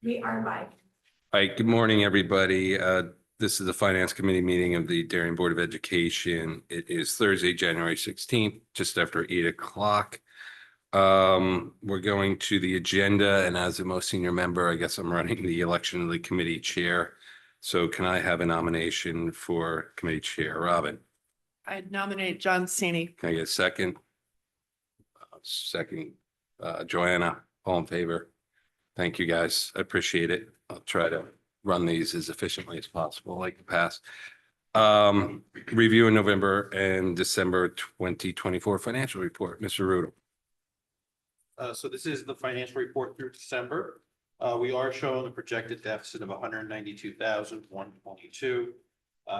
We are live. All right, good morning, everybody. This is the Finance Committee meeting of the Darien Board of Education. It is Thursday, January 16th, just after 8 o'clock. We're going to the agenda, and as the most senior member, I guess I'm running the election of the committee chair. So can I have a nomination for committee chair? Robin, I'd nominate John Cini. can I get a second? Second, Joanna, all in favor? Thank you, guys. I appreciate it. I'll try to run these as efficiently as possible, like the past. Review in November and December 2024 financial report. Mr. Rudel. So this is the financial report through December. We are showing a projected deficit of 192,122.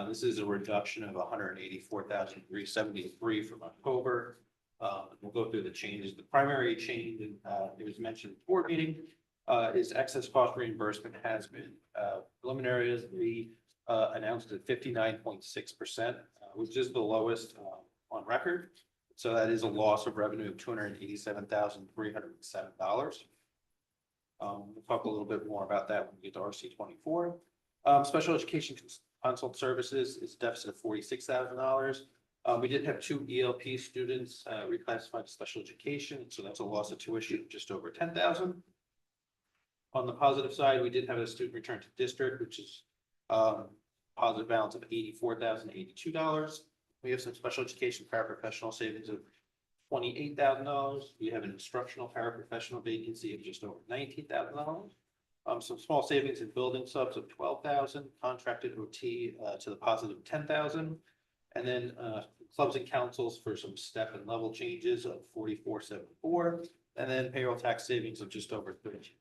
This is a reduction of 184,373 from October. We'll go through the changes. The primary change, it was mentioned in the board meeting, is excess cost reimbursement has been preliminarily announced at 59.6%, which is the lowest on record. So that is a loss of revenue of $287,307. We'll talk a little bit more about that when we get to RC 24. Special education consult services is a deficit of $46,000. We did have 2 ELP students reclassified to special education, so that's a loss of tuition of just over $10,000. On the positive side, we did have a student return to district, which is positive balance of $84,082. We have some special education paraprofessional savings of $28,000. We have an instructional paraprofessional vacancy of just over $19,000. Some small savings in building subs of $12,000, contracted OT to the positive $10,000, and then clubs and councils for some step and level changes of $44,704, and then payroll tax savings of just over $13.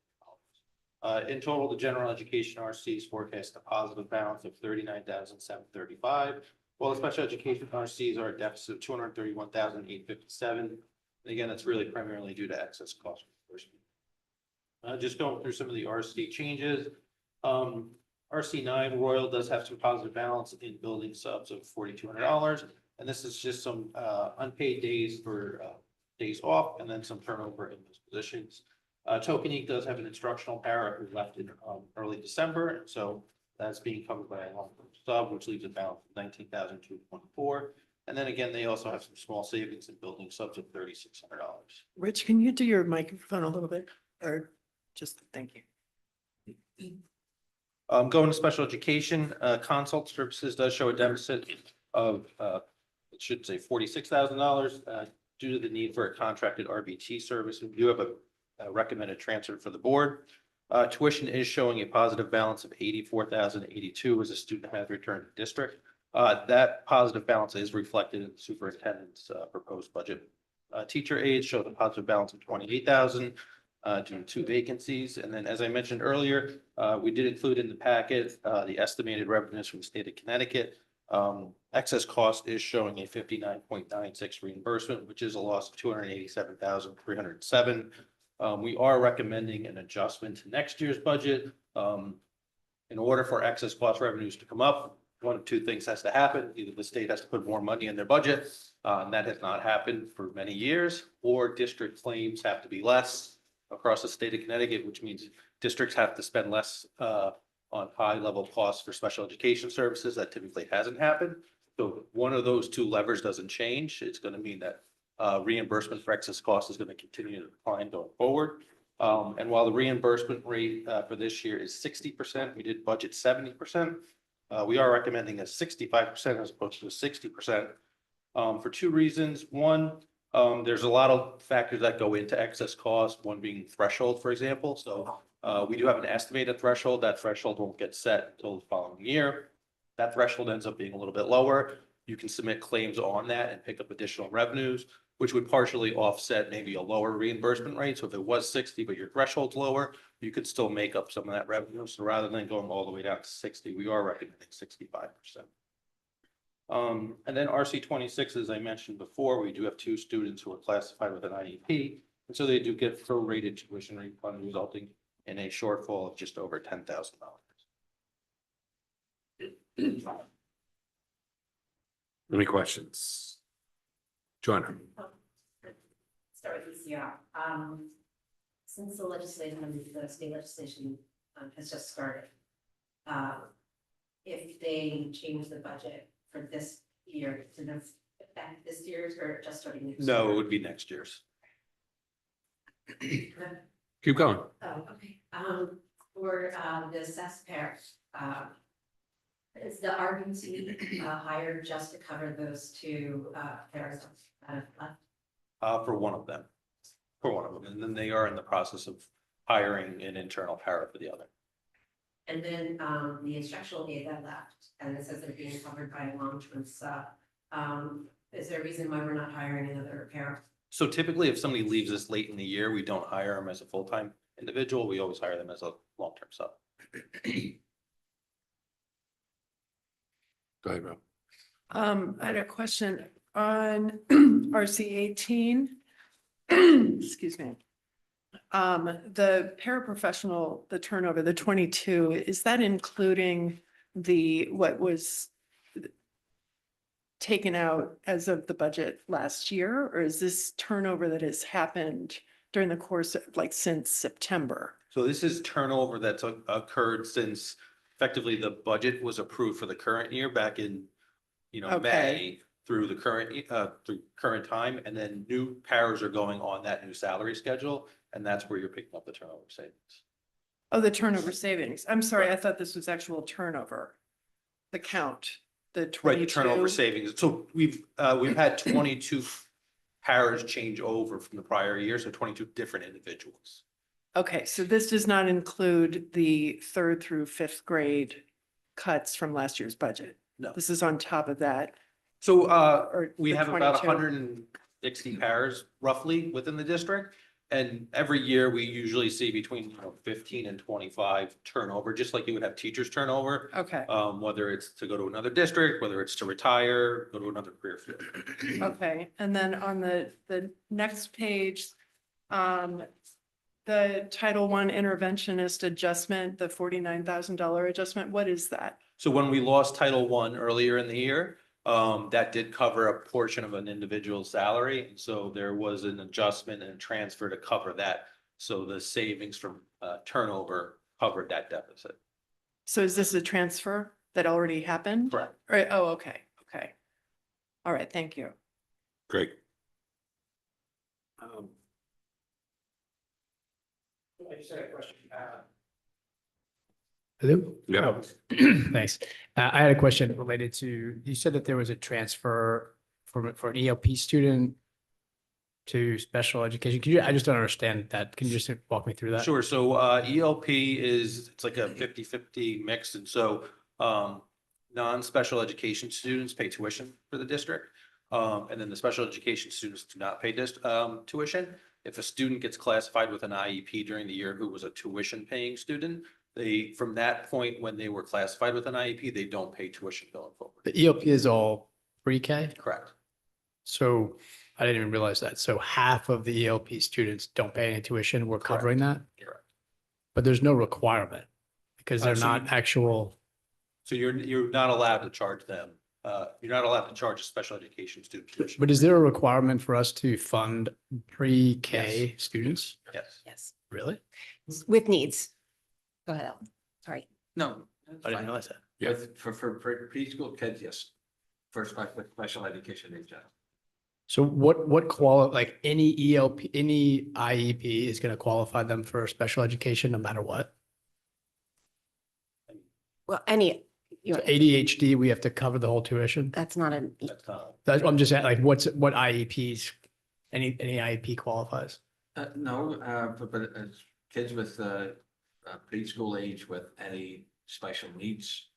In total, the general education RCs forecast a positive balance of $39,735, while the special education RCs are a deficit of $231,857. And again, that's really primarily due to excess cost reimbursement. Just going through some of the RC changes. RC 9 Royal does have some positive balance in building subs of $4,200, and this is just some unpaid days for days off, and then some turnover in those positions. Tokenique does have an instructional para who left in early December, and so that's being covered by a long-term sub, which leaves a balance of $19,224. And then again, they also have some small savings in building subs of $3,600. Rich, can you do your microphone a little bit, or just, thank you. Going to special education, consult services does show a deficit of, it should say $46,000 due to the need for a contracted RBT service. We do have a recommended transfer for the board. Tuition is showing a positive balance of $84,082 as a student has returned to district. That positive balance is reflected in the superintendent's proposed budget. Teacher aides show the positive balance of $28,000 due to 2 vacancies. And then, as I mentioned earlier, we did include in the packet the estimated revenues from the state of Connecticut. Excess cost is showing a 59.96 reimbursement, which is a loss of $287,307. We are recommending an adjustment to next year's budget. In order for excess cost revenues to come up, one of 2 things has to happen. Either the state has to put more money in their budget, and that has not happened for many years, or district claims have to be less across the state of Connecticut, which means districts have to spend less on high-level costs for special education services. That typically hasn't happened. So one of those 2 levers doesn't change. It's going to mean that reimbursement for excess costs is going to continue to decline going forward. And while the reimbursement rate for this year is 60%, we did budget 70%. We are recommending a 65% as opposed to a 60% for 2 reasons. One, there's a lot of factors that go into excess cost, one being threshold, for example. So we do have an estimated threshold. That threshold won't get set until the following year. That threshold ends up being a little bit lower. You can submit claims on that and pick up additional revenues, which would partially offset maybe a lower reimbursement rate. So if it was 60, but your threshold's lower, you could still make up some of that revenue. So rather than going all the way down to 60, we are recommending 65%. And then RC 26, as I mentioned before, we do have 2 students who are classified with an IEP. And so they do get prorated tuition refund, resulting in a shortfall of just over $10,000. Any questions? Joanna. Start with ECR. Since the legislation, the state legislation has just started. If they change the budget for this year, to affect this year's or just starting next? No, year? it would be next year's. Keep going. Oh, okay. For the assessed pairs, is the RBT hired just to cover those two pairs left? For one of them, and then they are in the process of hiring an internal para for the other. And then the instructional aid that left, and it says they're being covered by a long-term sub. Is there a reason why we're not hiring another para? So typically, if somebody leaves us late in the year, we don't hire them as a full-time individual. We always hire them as a long-term sub. Go ahead, Rob. I had a question on RC 18. Excuse me. The paraprofessional, the turnover, the 22, is that including what was taken out as of the budget last year? Or is this turnover that has happened during the course of since September? So this is turnover that's occurred since effectively the budget was approved for the current year back in, Okay. May through the current time. And then new paras are going on that new salary schedule. And that's where you're picking up the turnover savings. Oh, the turnover savings. I'm sorry, I thought this was actual turnover. The count, the Right, 22. the turnover savings. So we've had 22 paras change over from the prior year. So 22 different individuals. Okay, so this does not include the 3rd through 5th grade cuts from last year's budget. No. This is on top of that. So Or we the have about 22. 160 paras roughly within the district. And every year we usually see between 15 and 25 turnover, just like you would have teachers turnover. Okay, Whether it's to go to another district, whether it's to retire, go to another career field. okay. And then on the next page, the Title I interventionist adjustment, the $49,000 adjustment, what is that? So when we lost Title I earlier in the year, that did cover a portion of an individual's salary. And so there was an adjustment and transfer to cover that. So the savings from turnover covered that deficit. So is this a transfer that already happened? Correct. Right, oh, okay, okay. All right, thank you. Great. I just had a question. Hello? Yeah. Oh, Thanks. I had a question related to, you said that there was a transfer for an ELP student to special education. I just don't understand that. Can you just walk me through that? Sure. So ELP it's like a 50-50 mix. And so non-special education students pay tuition for the district. And then the special education students do not pay tuition. If a student gets classified with an IEP during the year who was a tuition paying student, from that point when they were classified with an IEP, they don't pay tuition going forward. The ELP is all pre-K? Correct. So I didn't even realize that. So half of the ELP students don't pay any tuition. We're covering that? Correct. But there's no requirement because they're So not actual. So you're not allowed to charge them. You're not allowed to charge a special education student tuition. But is there a requirement for us to fund pre-K students? Yes. Yes, Really? with needs. Go ahead, Ellen. Sorry. No. I didn't realize that. Yeah. For preschool kids, yes. For special education in general. So like any ELP, any IEP is going to qualify them for special education no matter what? Well, So ADHD, we have to cover the whole tuition? that's not an, That's not. I'm just saying, like, what IEPs, any IEP qualifies? No, but kids with preschool age with any special needs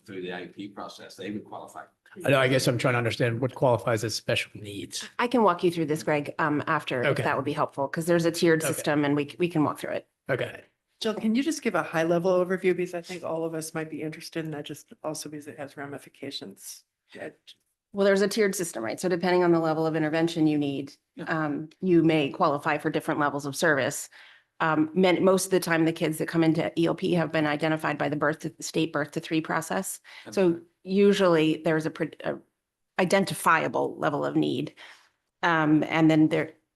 through the IEP process, they would qualify. I know, I guess I'm trying to understand what qualifies as special needs. I can walk you through this, Greg, after, if Okay. that would be helpful, because there's a tiered Okay. system and we can walk through it. Okay. Jill, can you just give a high level overview? Because I think all of us might be interested in that, just also because it has ramifications. Well, there's a tiered system, right? So depending on the level of intervention you need, you may qualify for different levels of service. Most of the time, the kids that come into ELP have been identified by the state birth to 3 process. So usually there's a identifiable level of need. And then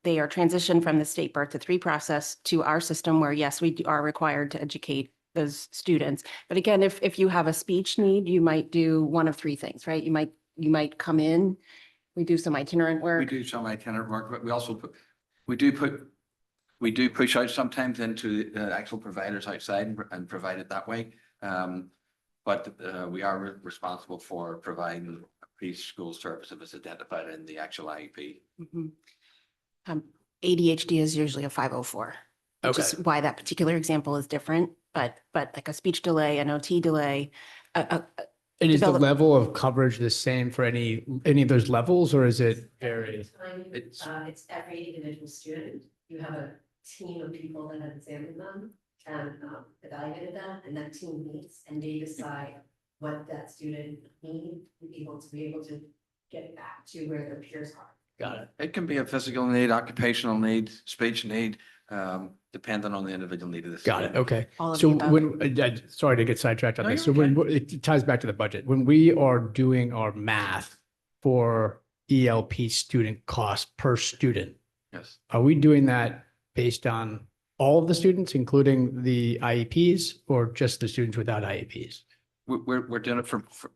they are transitioned from the state birth to 3 process to our system where, yes, we are required to educate those students. But again, if you have a speech need, you might do one of three things, right? You might come in, we do some itinerant We work. do some itinerant work, but we also we do push out sometimes into the actual providers outside and provide it that way. But we are responsible for providing preschool service if it's identified in the actual IEP. Mhm. ADHD is usually a 504, which is Okay. why that particular example is different, but like a speech delay, an OT delay, And is the develop- level of coverage the same for any of those levels, or is it Every very? time, It's- it's every individual student. You have a team of people that have examined them and evaluated them, and that team meets and they decide what that student needs to be able to get back to where their peers are. Got it. It can be a physical need, occupational need, speech need, depending on the individual need of the Got it. student. Okay. all of So the above. when, sorry to get sidetracked on No, this. So you're when, it ties back to the budget. When we are doing our math for ELP student cost per student, Yes. are we doing that based on all of the students, including the IEPs, or just the students without IEPs? We're doing it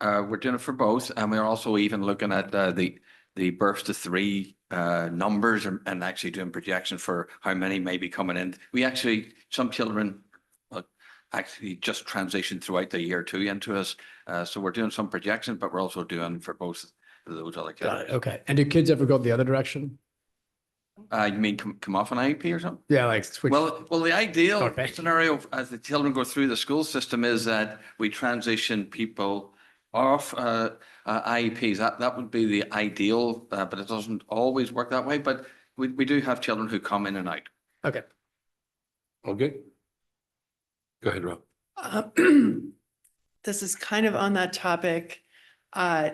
we're doing it for both, and we're also even looking at the birth to three numbers and actually doing projection for how many may be coming in. We actually, some children actually just transition throughout the year two into us. So we're doing some projections, but we're also doing for both of those other Got it. kids. Okay. And do kids ever go the other direction? You mean come off an IEP or something? Yeah, like switch. Well, the ideal Okay. scenario as the children go through the school system is that we transition people off IEPs. That would be the ideal, but it doesn't always work that way. But we do have children who come in and out. Okay. All good? Go ahead, Rob. Uh, This is kind of on that topic.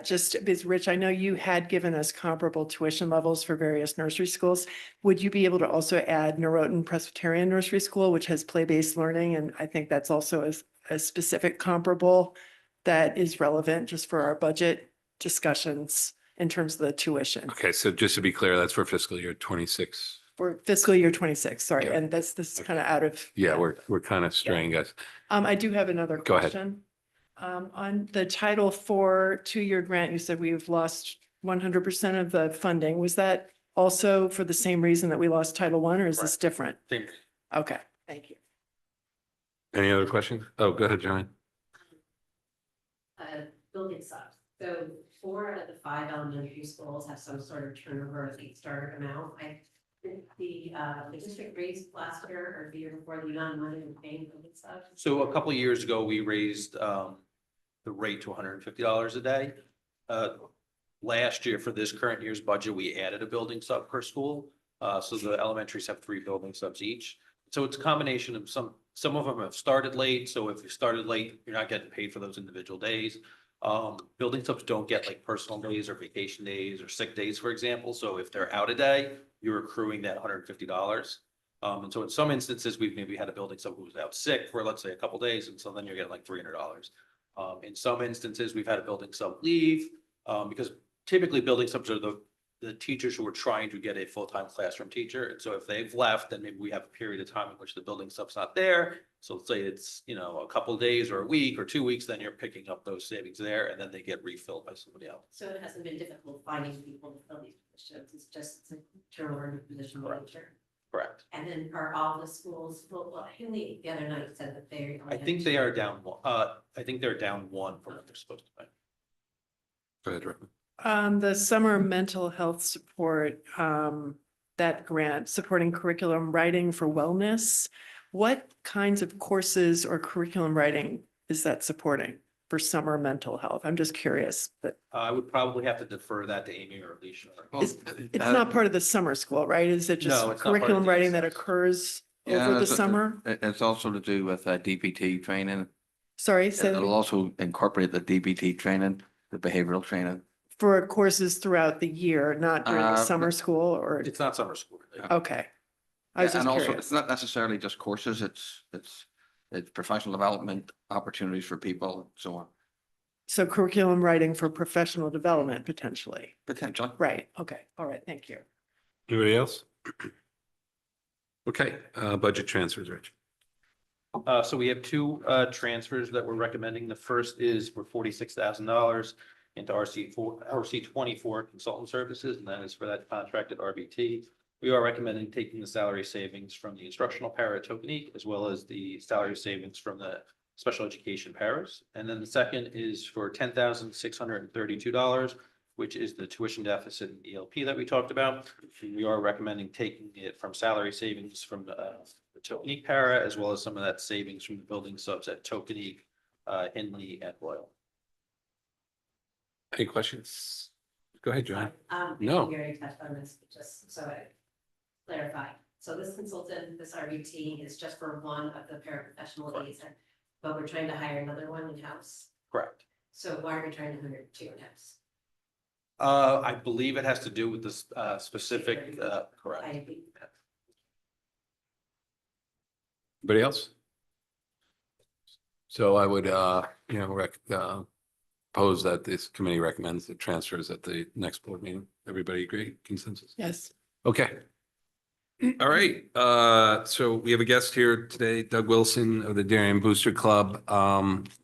Just because, Rich, I know you had given us comparable tuition levels for various nursery schools. Would you be able to also add Norotan Presbyterian Nursery School, which has play-based learning? And I think that's also a specific comparable that is relevant just for our budget discussions in terms of the tuition Okay, so just to be clear, that's for fiscal year 26. for fiscal year 26. Sorry, Yeah. and this is kind of out of. Yeah, we're kind of straying, guys. I do have another Go ahead. question. On the Title IV two-year grant, you said we've lost 100% of the funding. Was that also for the same reason that we lost Title I, or is this different? Same. Okay, thank you. Any other questions? Oh, go ahead, John. Building subs. So 4 out of the 5 elementary schools have some sort of turnover late start amount. I think the district raised last year or the year before the amount of money we're paying building subs. So a couple of years ago, we raised the rate to $150 a day. Last year, for this current year's budget, we added a building sub per school. So the elementaries have 3 building subs each. So it's a combination of some of them have started late. So if you started late, you're not getting paid for those individual days. Building subs don't get like personal days or vacation days or sick days, for example. So if they're out a day, you're accruing that $150. And so in some instances, we've maybe had a building sub who was out sick for, let's say, a couple days, and so then you're getting like $300. In some instances, we've had a building sub leave, because typically building subs are the teachers who are trying to get a full-time classroom teacher. And so if they've left, then maybe we have a period of time in which the building sub's not there. So let's say it's, a couple of days or a week or 2 weeks, then you're picking up those savings there, and then they get refilled by somebody else. So it hasn't been difficult finding people to fill these positions. It's just a turnover in position manager. Correct. And then are all the schools, well, Haley the other night said that they. I think they are down one. I think they're down one from what they're supposed to be. Go ahead, Rob. The summer mental health support, that grant supporting curriculum writing for wellness. What kinds of courses or curriculum writing is that supporting for summer mental health? I'm just curious, but I would probably have to defer that to Amy or Alicia. it's not part of the summer school, right? Is it just No, it's not part of curriculum writing that DSS. occurs Yeah, over the that's- summer? It's also to do with DPT training. Sorry, say that It'll again. also incorporate the DPT training, the behavioral training. For courses throughout the year, not during the summer school or, It's not summer school. okay. I was Yeah, just and also, curious. it's not necessarily just courses, it's professional development opportunities for people, and so on, So curriculum writing for professional development potentially. potentially. Right, okay, all right, thank you. Anybody else? Okay, budget transfers, Rich. So we have two transfers that we're recommending. The first is for $46,000 into RC 24 consultant services, and that is for that contracted RBT. We are recommending taking the salary savings from the instructional para at Tokenique, as well as the salary savings from the special education paras. And then the second is for $10,632, which is the tuition deficit in ELP that we talked about. We are recommending taking it from salary savings from the Tokenique para, as well as some of that savings from the building subs at Tokenique, Hindley, and Royal. Any questions? Go ahead, John. No. No. Gary touched on this, but just so I clarify. So this consultant, this RBT is just for one of the paraprofessional aides, but we're trying to hire another one in-house. Correct. So why are we trying to hire two in-house? I believe it has to do with this specific, correct. Anybody else? So I would, propose that this committee recommends the transfers at the next board meeting. Everybody agree? Consensus? Yes. Okay. All right, so we have a guest here today, Doug Wilson of the Darien Booster Club.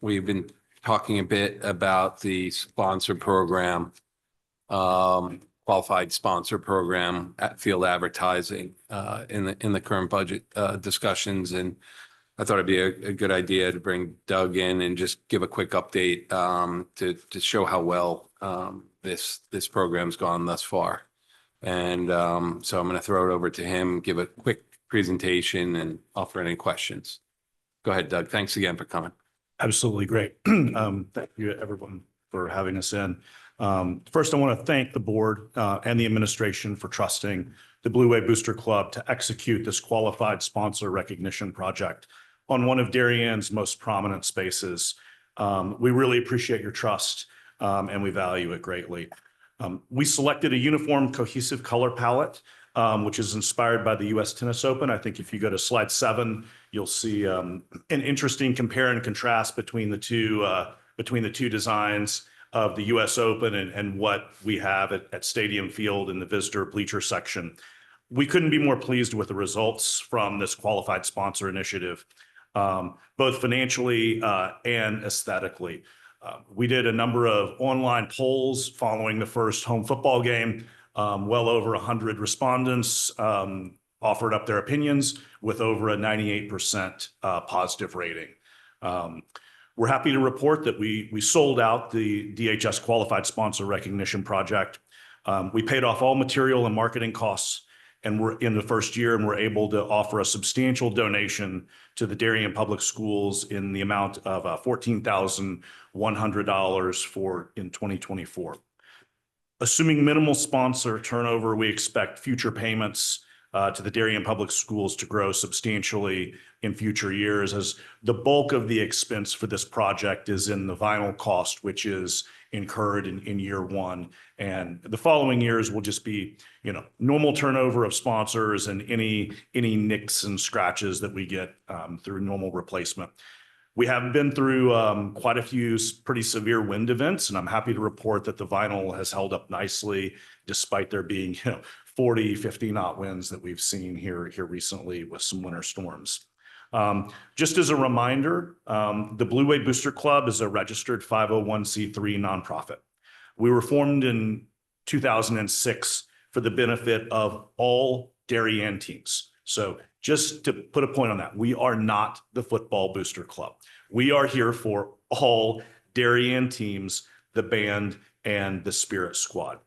We've been talking a bit about the sponsor program, qualified sponsor program at field advertising, in the current budget, discussions. And I thought it'd be a good idea to bring Doug in and just give a quick update, to show how well, this program's gone thus far. And so I'm going to throw it over to him, give a quick presentation and offer any questions. Go ahead, Doug. Thanks again for coming. Absolutely great. Thank you, everyone, for having us in. First, I want to thank the board and the administration for trusting the Blue Wave Booster Club to execute this qualified sponsor recognition project on one of Darien's most prominent spaces. We really appreciate your trust, and we value it greatly. We selected a uniform cohesive color palette, which is inspired by the US Tennis Open. I think if you go to slide 7, you'll see an interesting compare and contrast between the two designs of the US Open and what we have at Stadium Field in the visitor bleacher section. We couldn't be more pleased with the results from this qualified sponsor initiative, both financially and aesthetically. We did a number of online polls following the first home football game. Well over 100 respondents offered up their opinions with over a 98% positive rating. We're happy to report that we sold out the DHS Qualified Sponsor Recognition Project. We paid off all material and marketing costs, and we're in the first year, and we're able to offer a substantial donation to the Darien Public Schools in the amount of $14,100 in 2024. Assuming minimal sponsor turnover, we expect future payments to the Darien Public Schools to grow substantially in future years, as the bulk of the expense for this project is in the vinyl cost, which is incurred in year 1. And the following years will just be, normal turnover of sponsors and any nicks and scratches that we get through normal replacement. We have been through quite a few pretty severe wind events, and I'm happy to report that the vinyl has held up nicely, despite there being 40, 50 knot winds that we've seen here recently with some winter storms. Just as a reminder, the Blue Wave Booster Club is a registered 501c3 nonprofit. We were formed in 2006 for the benefit of all Darien teams. So just to put a point on that, we are not the football booster club. We are here for all Darien teams, the band, and the spirit squad.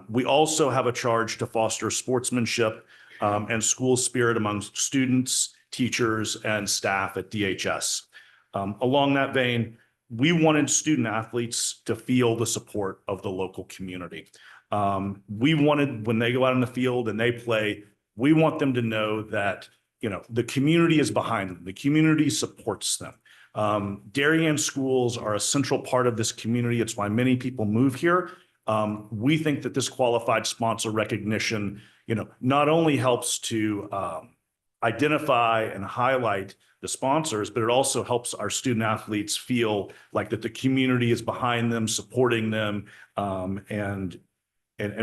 We also have a charge to foster sportsmanship and school spirit among students, teachers, and staff at DHS. Along that vein, we wanted student athletes to feel the support of the local community. We wanted, when they go out in the field and they play, we want them to know that, the community is behind them. The community supports them. Darien schools are a central part of this community. It's why many people move here. We think that this qualified sponsor recognition, not only helps to identify and highlight the sponsors, but it also helps our student athletes feel like that the community is behind them, supporting them, and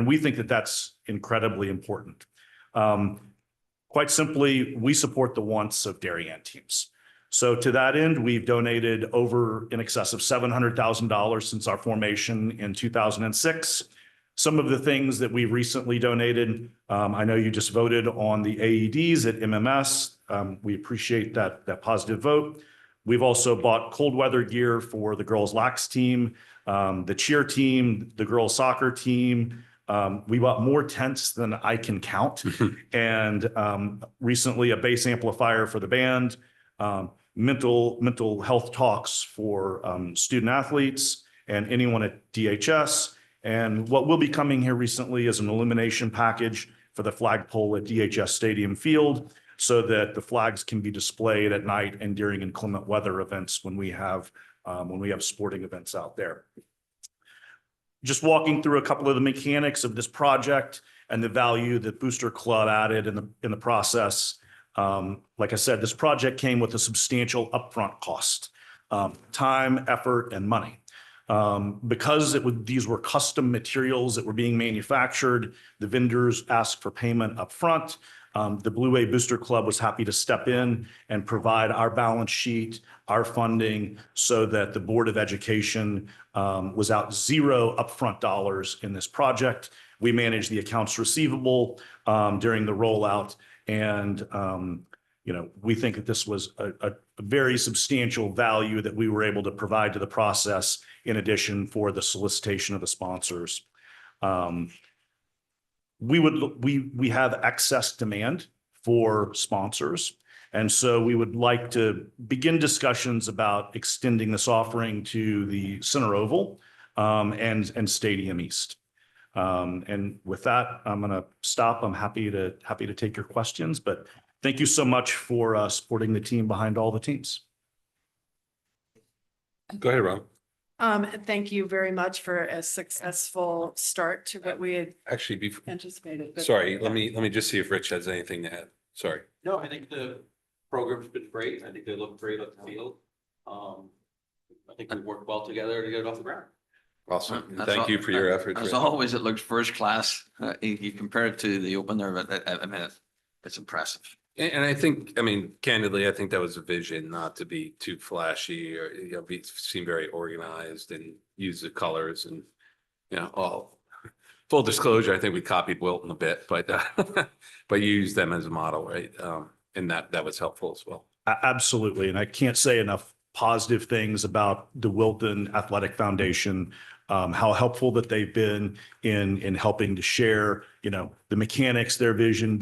we think that that's incredibly important. Quite simply, we support the wants of Darien teams. So to that end, we've donated over in excess of $700,000 since our formation in 2006. Some of the things that we recently donated, I know you just voted on the AEDs at MMS. We appreciate that positive vote. We've also bought cold weather gear for the girls' lax team, the cheer team, the girls' soccer team. We bought more tents than I can count. And recently a bass amplifier for the band, mental health talks for student athletes and anyone at DHS. And what will be coming here recently is an illumination package for the flagpole at DHS Stadium Field so that the flags can be displayed at night and during inclement weather events when we have sporting events out there. Just walking through a couple of the mechanics of this project and the value that Booster Club added in the process. Like I said, this project came with a substantial upfront cost, time, effort, and money. Because these were custom materials that were being manufactured, the vendors asked for payment upfront. The Blue Wave Booster Club was happy to step in and provide our balance sheet, our funding, so that the Board of Education was out zero upfront dollars in this project. We managed the accounts receivable during the rollout, and we think that this was a very substantial value that we were able to provide to the process in addition for the solicitation of the sponsors. We have excess demand for sponsors. And so we would like to begin discussions about extending this offering to the Center Oval and Stadium East. And with that, I'm going to stop. I'm happy to take your questions, but thank you so much for supporting the team behind all the teams. Go ahead, Rob. Thank you very much for a successful start to what we had Actually, before, anticipated. But- sorry, let me just see if Rich has anything to add. Sorry. No, I think the program's been great. I think they look great on the field. I think we worked well together to get it off the ground. Awesome. That's Thank all- you for your efforts. As Rich. always, it looks first class. You compare it to the opener, but I mean, it's impressive. And I think, I mean, candidly, I think that was a vision, not to be too flashy or, seem very organized and use the colors and, all. Full disclosure, I think we copied Wilton a bit, but but you used them as a model, right? And that was helpful as well. Absolutely. And I can't say enough positive things about the Wilton Athletic Foundation, how helpful that they've been in helping to share, the mechanics, their vision.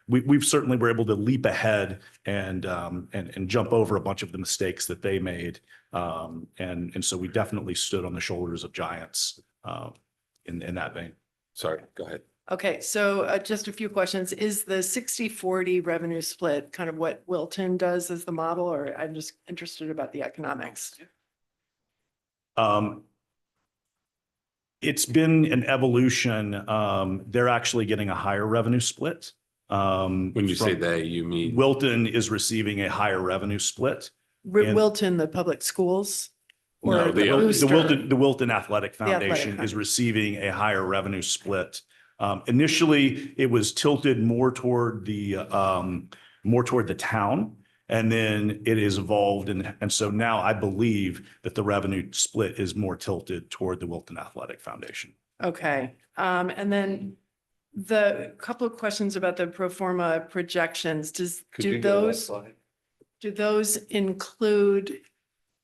We've certainly were able to leap ahead and jump over a bunch of the mistakes that they made. And so we definitely stood on the shoulders of giants in that vein. Sorry, go ahead. Okay, so just a few questions. Is the 60-40 revenue split kind of what Wilton does as the model, or I'm just interested about the economics? It's been an evolution. They're actually getting a higher revenue split. When you say they, you mean? Wilton is receiving a higher revenue split. And- Wilton, the public schools? Or No, the Booster? The Wilton Athletic Athletic Foundation is receiving a higher revenue split. Initially, it was tilted more toward the town, and then it is evolved. And so now I believe that the revenue split is more tilted toward the Wilton Athletic Foundation. Okay, and then the couple of questions about the pro forma projections, do those include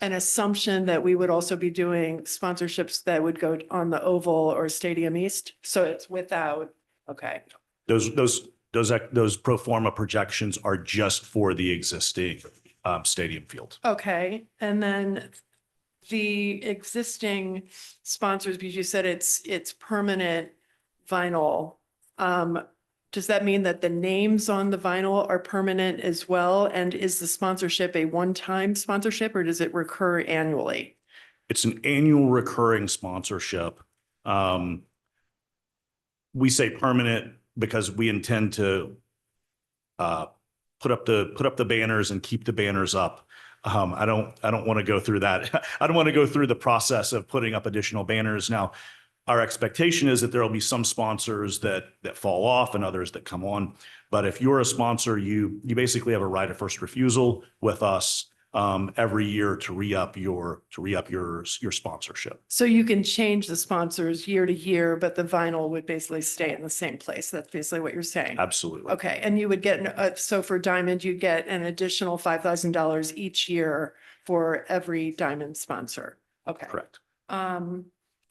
an assumption that we would also be doing sponsorships that would go on the Oval or Stadium East? So it's without, okay. Those pro forma projections are just for the existing stadium field. Okay, and then the existing sponsors, because you said it's permanent vinyl. Does that mean that the names on the vinyl are permanent as well? And is the sponsorship a one-time sponsorship, or does it recur annually? It's an annual recurring sponsorship. We say permanent because we intend to put up the banners and keep the banners up. I don't want to go through that. I don't want to go through the process of putting up additional banners. Now, our expectation is that there will be some sponsors that fall off and others that come on. But if you're a sponsor, you basically have a right of first refusal with us every year to re-up your sponsorship. So you can change the sponsors year to year, but the vinyl would basically stay in the same place. That's basically what you're saying. Absolutely. Okay, and you would get, so for Diamond, you get an additional $5,000 each year for every Diamond sponsor. Okay. Correct.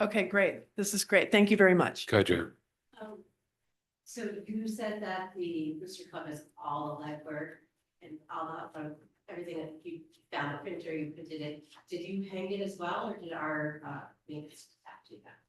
Okay, great. This is great. Thank you very much. Go ahead, Jerry. So you said that the Booster Club is all the legwork and all the, everything that you found a printer, you printed it. Did you hang it as well, or did our maintenance staff do that?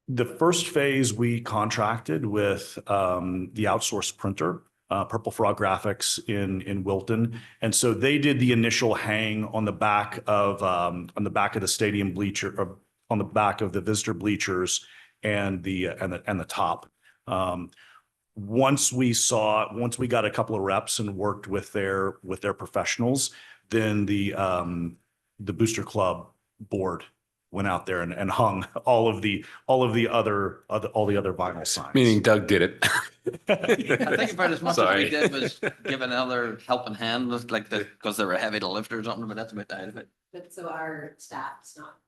The first phase, we contracted with the outsourced printer, Purple Frog Graphics in Wilton. And so they did the initial hang on the back of the stadium bleacher, or on the back of the visitor bleachers and the top. Once we got a couple of reps and worked with their professionals, then the Booster Club board went out there and hung all the other vinyl signs. Meaning Doug did it. I think about as much as Sorry. we did was give another helping hand, was like because they were heavy to lift or something, but that's about the end of it. But so our staff's not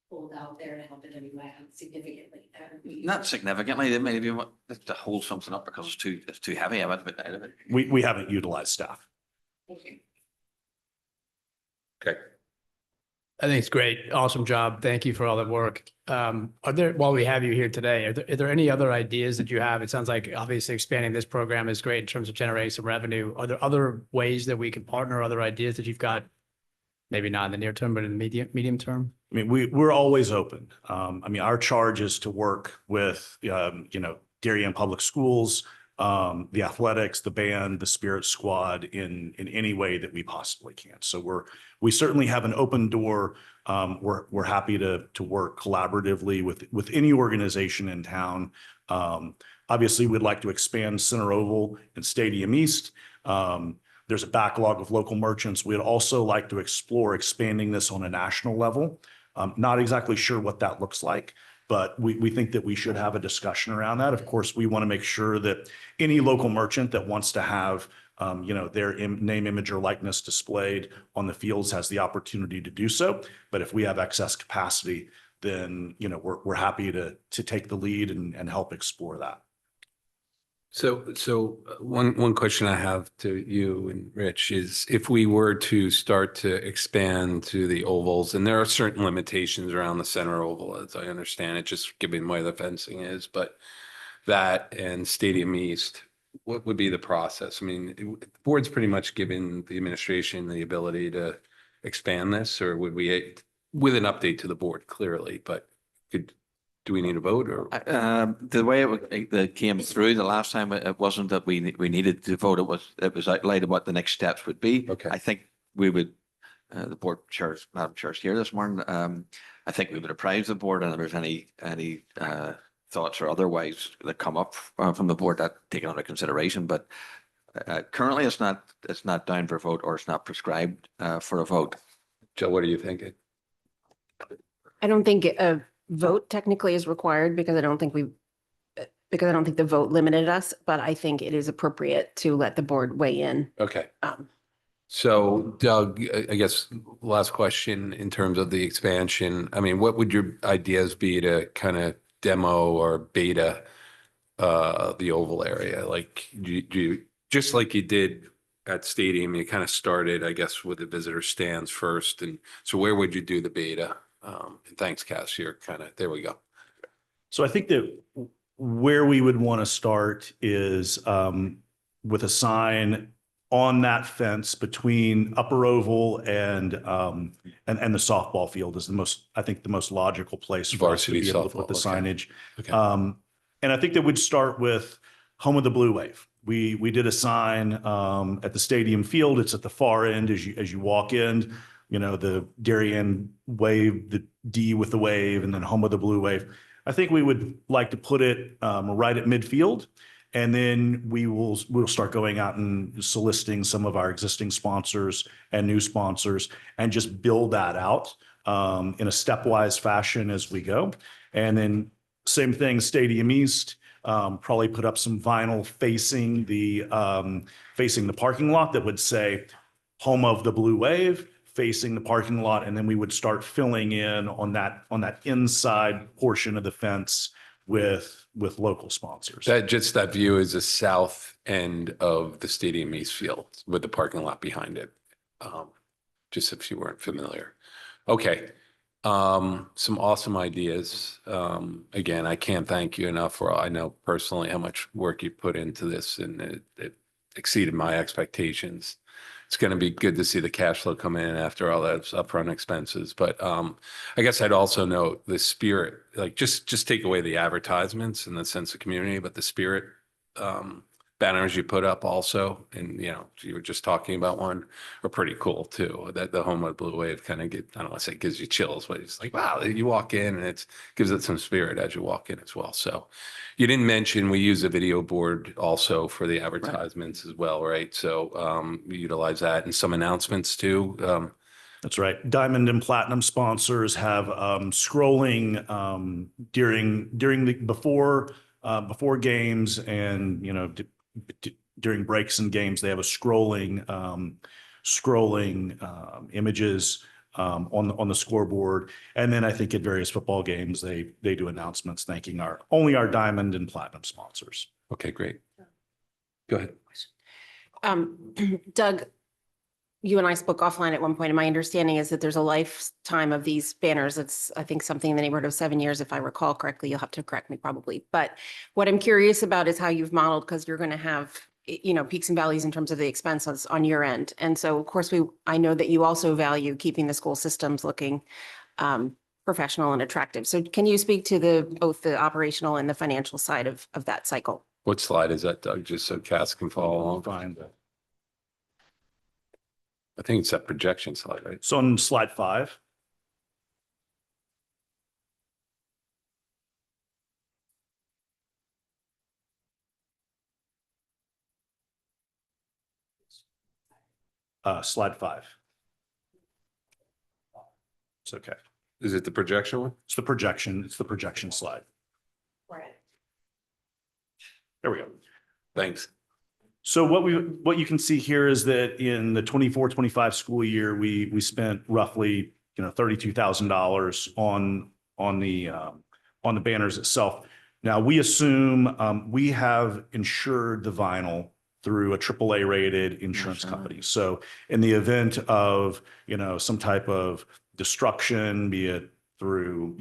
pulled out there to help in any way significantly. Not significantly, they maybe want to hold something up because it's too heavy. I went about the end of it. We haven't utilized staff. Thank you. Okay. I think it's great. Awesome job. Thank you for all that work. Are there, while we have you here today, are there any other ideas that you have? It sounds like obviously expanding this program is great in terms of generating some revenue. Are there other ways that we can partner, other ideas that you've got? Maybe not in the near term, but in the medium term? I mean, we're always open. I mean, our charge is to work with, Darien Public Schools, the athletics, the band, the spirit squad in any way that we possibly can. So we certainly have an open door. We're happy to work collaboratively with any organization in town. Obviously, we'd like to expand Center Oval and Stadium East. There's a backlog of local merchants. We'd also like to explore expanding this on a national level. Not exactly sure what that looks like, but we think that we should have a discussion around that. Of course, we want to make sure that any local merchant that wants to have, their name, image, or likeness displayed on the fields has the opportunity to do so. But if we have excess capacity, then, we're happy to take the lead and help explore that. So one question I have to you and Rich is if we were to start to expand to the ovals, and there are certain limitations around the center oval, as I understand it, just given where the fencing is, but that and Stadium East, what would be the process? I mean, the board's pretty much given the administration the ability to expand this, or would we, with an update to the board clearly, but do we need a vote or? The way it came through the last time, it wasn't that we needed to vote. It was outlined what the next steps would be. Okay. I think we would, the board chairs, Madam Chair's here this morning. I think we would apprise the board, and if there's any thoughts or otherwise that come up from the board, that taken under consideration. But currently, it's not down for a vote, or it's not prescribed for a vote. Joe, what are you thinking? I don't think a vote technically is required because I don't think the vote limited us, but I think it is appropriate to let the board weigh in. Okay. So Doug, I guess last question in terms of the expansion. I mean, what would your ideas be to kind of demo or beta the oval area? Like do you just like you did at Stadium, you kind of started, I guess, with the visitor stands first. And so where would you do the beta? And thanks, Cass, you're kind of, there we go. So I think that where we would want to start is with a sign on that fence between Upper Oval and the softball field is the most logical place for us to Varsity be able to put the softball, okay. signage. Okay. And I think that would start with Home of the Blue Wave. We did a sign at the stadium field. It's at the far end as you walk in. The Darien wave, the D with the wave, and then Home of the Blue Wave. I think we would like to put it right at midfield. And then we'll start going out and soliciting some of our existing sponsors and new sponsors and just build that out in a stepwise fashion as we go. And then same thing, Stadium East, probably put up some vinyl facing the parking lot that would say home of the Blue Wave, facing the parking lot. And then we would start filling in on that inside portion of the fence with local sponsors. That view is the south end of the Stadium East field with the parking lot behind it. Just if you weren't familiar. Okay. Some awesome ideas. Again, I can't thank you enough for, I know personally how much work you put into this, and it exceeded my expectations. It's going to be good to see the cash flow come in after all those upfront expenses. But I guess I'd also note the spirit, like just take away the advertisements and the sense of community, but the spirit banners you put up also, and you were just talking about one, are pretty cool too. That the home of Blue Wave kind of I don't want to say gives you chills, but it's like, wow, you walk in and it gives it some spirit as you walk in as well. So you didn't mention we use a video board also for the advertisements as well, right? So we utilize that, and some announcements too. That's right. Diamond and Platinum sponsors have scrolling before games, and during breaks and games, they have a scrolling images on the scoreboard. And then I think at various football games, they do announcements thanking only our Diamond and Platinum sponsors. Okay, great. Go ahead. Doug, you and I spoke offline at one point, and my understanding is that there's a lifetime of these banners. It's, I think, something in the neighborhood of 7 years, if I recall correctly. You'll have to correct me probably. But what I'm curious about is how you've modeled, because you're going to have, peaks and valleys in terms of the expenses on your end. And so, of course, I know that you also value keeping the school systems looking professional and attractive. So can you speak to both the operational and the financial side of that cycle? What slide is that, Doug? Just so Cass can follow along. Fine. I think it's that projection slide, right? So on slide 5. Slide 5. It's okay. Is it the projection one? It's the projection. It's the projection slide. Right. There we go. Thanks. So what you can see here is that in the 24-25 school year, we spent roughly $32,000 on the banners itself. Now we assume we have insured the vinyl through a AAA rated insurance company. So in the event of some type of destruction, be it through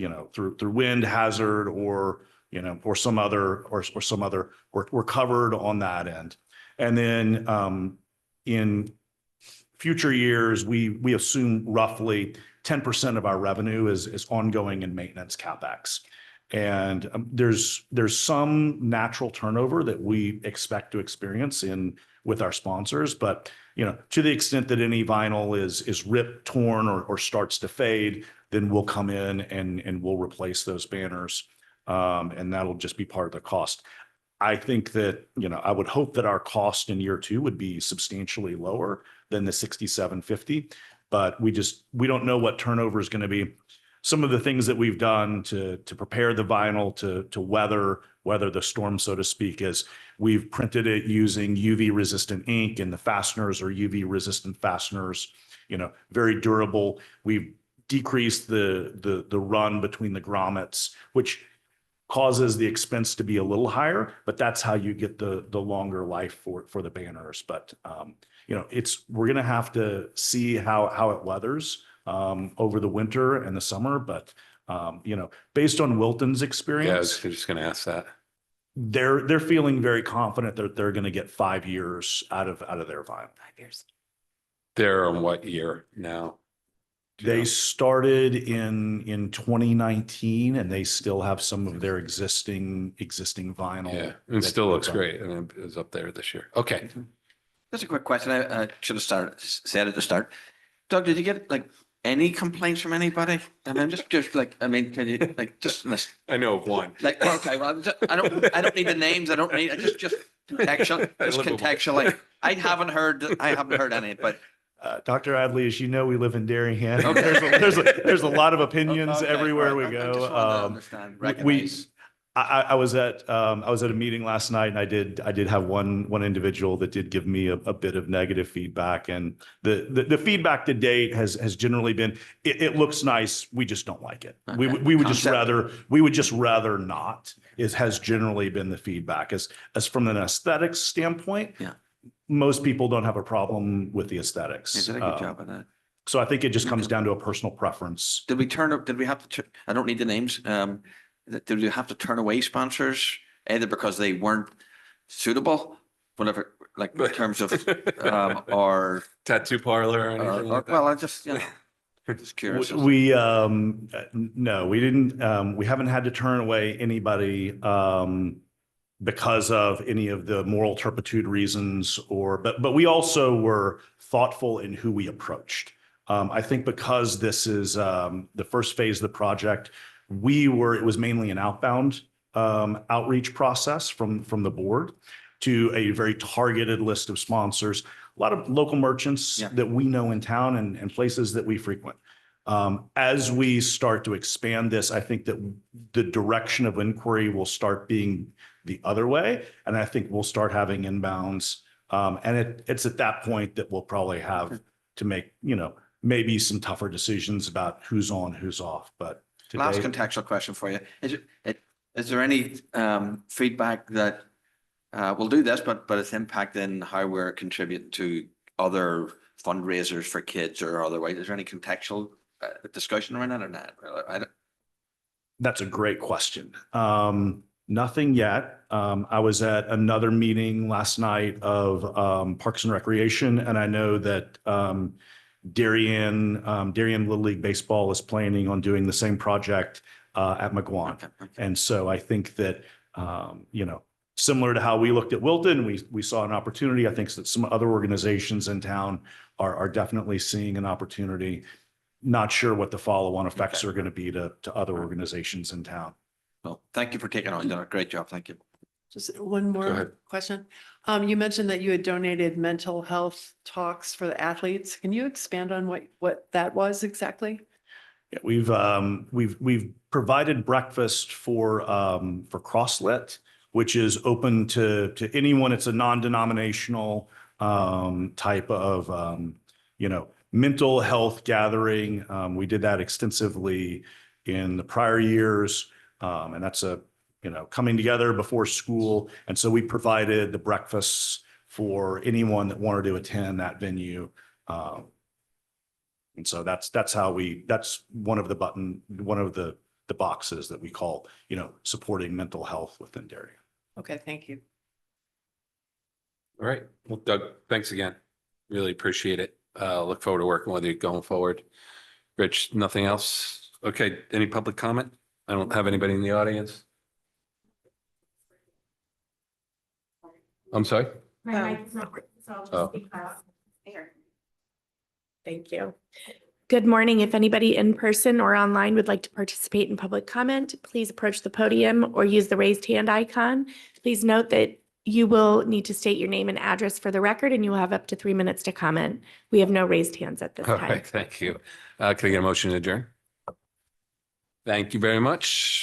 wind hazard or some other, we're covered on that end. And then in future years, we assume roughly 10% of our revenue is ongoing and maintenance CapEx. And there's some natural turnover that we expect to experience with our sponsors, but to the extent that any vinyl is ripped, torn, or starts to fade, then we'll come in and we'll replace those banners, and that'll just be part of the cost. I think that, I would hope that our cost in year 2 would be substantially lower than the $6,750, but we don't know what turnover is going to be. Some of the things that we've done to prepare the vinyl to weather the storm, so to speak, is we've printed it using UV resistant ink, and the fasteners are UV resistant fasteners, very durable. We've decreased the run between the grommets, which causes the expense to be a little higher, but that's how you get the longer life for the banners. But we're going to have to see how it weathers over the winter and the summer. But based on Wilton's experience, Yeah, I was just going to ask that. they're feeling very confident that they're going to get 5 years out of their vinyl. 5 years. They're on what year now? Do you They know? started in 2019, and they still have some of their existing vinyl. Yeah, it still looks great. I mean, it was up there this year. Okay. Just a quick question. I should have said at the start. Doug, did you get any complaints from anybody? I mean, just like, I mean, can you, like, just, I know of one. like, okay, well, I don't need the names. I don't need, just contextual, I just live with one. contextually. I haven't heard any, but Dr. Adley, as you know, we live in Darien. Okay. There's a lot of opinions Okay, everywhere right. we I go. just wanted to understand, we, recognize. I was at a meeting last night and I did have one individual that did give me a bit of negative feedback, and the feedback to date has generally been, it looks nice, we just don't like it. We Okay. we would Concept. just rather not, has generally been the feedback. As from an aesthetics standpoint. Yeah. Most people don't have a problem with the aesthetics. You did a good job of that. So I think it just comes down to a personal preference. Did we have to, I don't need the names. Did we have to turn away sponsors either because they weren't suitable, whatever, like in terms of, or, Tattoo parlor or anything like that? well, I just, you know, just curious. We, no, we didn't, we haven't had to turn away anybody, because of any of the moral turpitude reasons, but we also were thoughtful in who we approached. I think because this is, the first phase of the project, it was mainly an outbound, outreach process from the board to a very targeted list of sponsors, a lot of local merchants Yeah. that we know in town and places that we frequent. As we start to expand this, I think that the direction of inquiry will start being the other way. And I think we'll start having inbounds. And it's at that point that we'll probably have to make, maybe some tougher decisions about who's on, who's off. But Last today, contextual question for you. Is there any feedback that we'll do this, but it's impacting how we're contributing to other fundraisers for kids or otherwise? Is there any contextual discussion around that or not? that's a great question. Nothing yet. I was at another meeting last night of Parks and Recreation, and I know that Darien Little League Baseball is planning on doing the same project at McGuan. Okay, okay. And so I think that, similar to how we looked at Wilton, we saw an opportunity. I think that some other organizations in town are definitely seeing an opportunity. Not sure what the follow-on effects are going to be to other organizations in town. Well, thank you for taking on. You did a great job. Thank you. Just one ahead. more question. You mentioned that you had donated mental health talks for the athletes. Can you expand on what that was exactly? Yeah, we've provided breakfast for CrossLit, which is open to anyone. It's a non-denominational type of mental health gathering. We did that extensively in the prior years, and that's coming together before school. And so we provided the breakfasts for anyone that wanted to attend that venue. And so that's one of the boxes that we call, supporting mental health within Darien. Okay, thank you. All right. Well, Doug, thanks again. Really appreciate it. Look forward to working with you going forward. Rich, nothing else? Okay, any public comment? I don't have anybody in the audience. I'm sorry? Oh. Thank you. Good morning. If anybody in person or online would like to participate in public comment, please approach the podium or use the raised hand icon. Please note that you will need to state your name and address for the record, and you will have up to 3 minutes to comment. We have no raised hands at this All time. right, thank you. Can I get a motion to adjourn? Thank you very much.